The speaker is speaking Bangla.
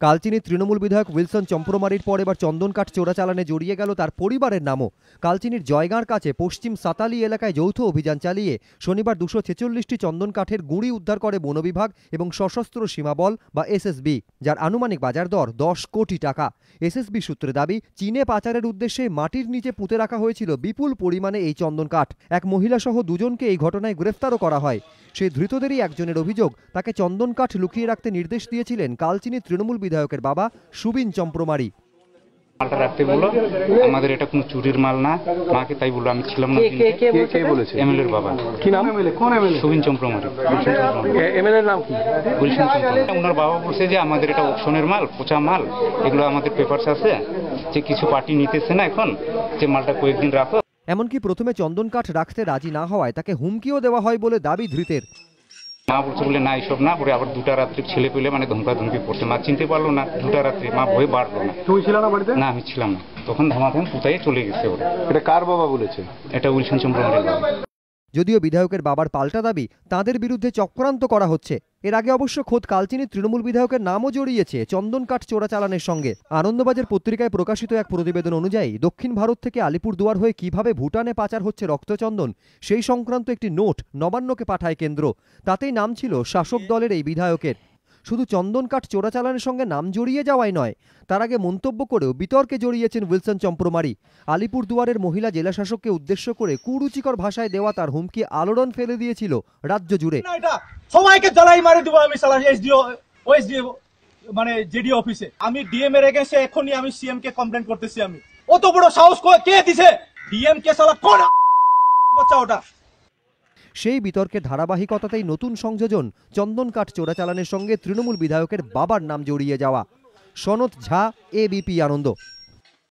কালচিনি তৃণমূল বিধায়ক উইলসন চম্প্রমারির পর এবার চন্দনকাঠ চোরাচালানে জড়িয়ে গেল তার পরিবারের নামও। কালচিনির জয়গাঁর কাছে পশ্চিম সাতালি এলাকায় যৌথ অভিযান চালিয়ে শনিবার 246টি চন্দনকাঠের গুঁড়ি উদ্ধার করে বন বিভাগ এবং সশস্ত্র সীমাবল বা এসএসবি, যার আনুমানিক বাজার দর 10 কোটি টাকা। এসএসবি সূত্রে দাবি, চীনে পাচারের উদ্দেশ্যে মাটির নিচে পুঁতে রাখা হয়েছিল বিপুল পরিমাণে এই চন্দনকাঠ। এক মহিলা সহ দুজনকে এই ঘটনায় গ্রেফতারও করা হয়। সেই ধৃতদেরই একজনের অভিযোগ, তাকে চন্দনকাঠ লুকিয়ে রাখতে নির্দেশ দিয়েছিলেন কালচিনি তৃণমূল বিধায়কের বাবা সুবিন চম্প্রমারি। মালটা রাখতে বললো, আমাদের এটা কোনো চুরির মাল না, মাকে তাই বললো। আমি ছিলাম না। কে বলেছে? এমএলএর বাবা। কি নাম? কোন এমএলএ? সুবিন চম্প্রমারি। এমএলএর নাম কি? গুলশান চম্প্রমারি। ওনার বাবা বলছে যে আমাদের এটা অপশনের মাল, পচা মাল, এগুলো আমাদের পেপারস আছে, যে কিছু পার্টি নিতেছে না এখন, যে মালটা কয়েকদিন রাখো। এমনকি প্রথমে চন্দনকাঠ রাখতে রাজি না হওয়ায় তাকে হুমকিও দেওয়া হয় বলে দাবি ধৃতের। মা বলছে বলে না এইসব না, পরে আবার 2টা রাত্রি ছেলে পেলে মানে ধমকাধমকি করছে। মা চিনতে পারলো না, 2টা রাত্রি মা ভয়ে বাড়লো না। তুই ছিল না বাড়িতে? না, আমি ছিলাম না। তখন ধামাধাম পুতাই চলে গেছে ওরা। এটা কার বাবা বলেছে? এটা উইলসন চম্প্রমারির বাবা। যদিও বিধায়কের বাবার পাল্টা দাবি, তাঁদের বিরুদ্ধে চক্রান্ত করা হচ্ছে। এর আগে অবশ্য খোদ কালচিনি তৃণমূল বিধায়কের নামও জড়িয়েছে চন্দনকাঠ চোরাচালানের সঙ্গে। আনন্দবাজার পত্রিকায় প্রকাশিত এক প্রতিবেদন অনুযায়ী দক্ষিণ ভারত থেকে আলিপুরদুয়ার হয়ে কিভাবে ভুটানে পাচার হচ্ছে রক্তচন্দন, সেই সংক্রান্ত একটি নোট নবান্নকে পাঠায় কেন্দ্র। তাতেই নাম ছিল শাসক দলের এই বিধায়কের। শুধু চন্দনকাঠ চোরাচালানের সঙ্গে নাম জড়িয়ে যাওয়াই নয়, তার আগে মন্তব্য করেও বিতর্কে জড়িয়েছেন উইলসন চম্প্রমারি। আলিপুরদুয়ারের মহিলা জেলাশাসককে উদ্দেশ্য করে কুরুচিকর ভাষায় দেওয়া তার হুমকি আলোড়ন ফেলে দিয়েছিল রাজ্য জুড়ে। সবাইকে জ্বালাই মারি দেবো আমি, সালা এসডিও মানে জেডি অফিসে আমি ডিএম এর এগেইনস্টে এখনই আমি সিএম কে কমপ্লেইন করতেছি। আমি অত বড় সাহস কে দিছে? ডিএম কে সালা কোন বাচ্চা ওটা? সেই বিতর্কের ধারাবাহিকতাতেই নতুন সংযোজন, চন্দনকাঠ চোরাচালানের সঙ্গে তৃণমূল বিধায়কের বাবার নাম জড়িয়ে যাওয়া। সনৎ ঝা, এবিপি আনন্দ।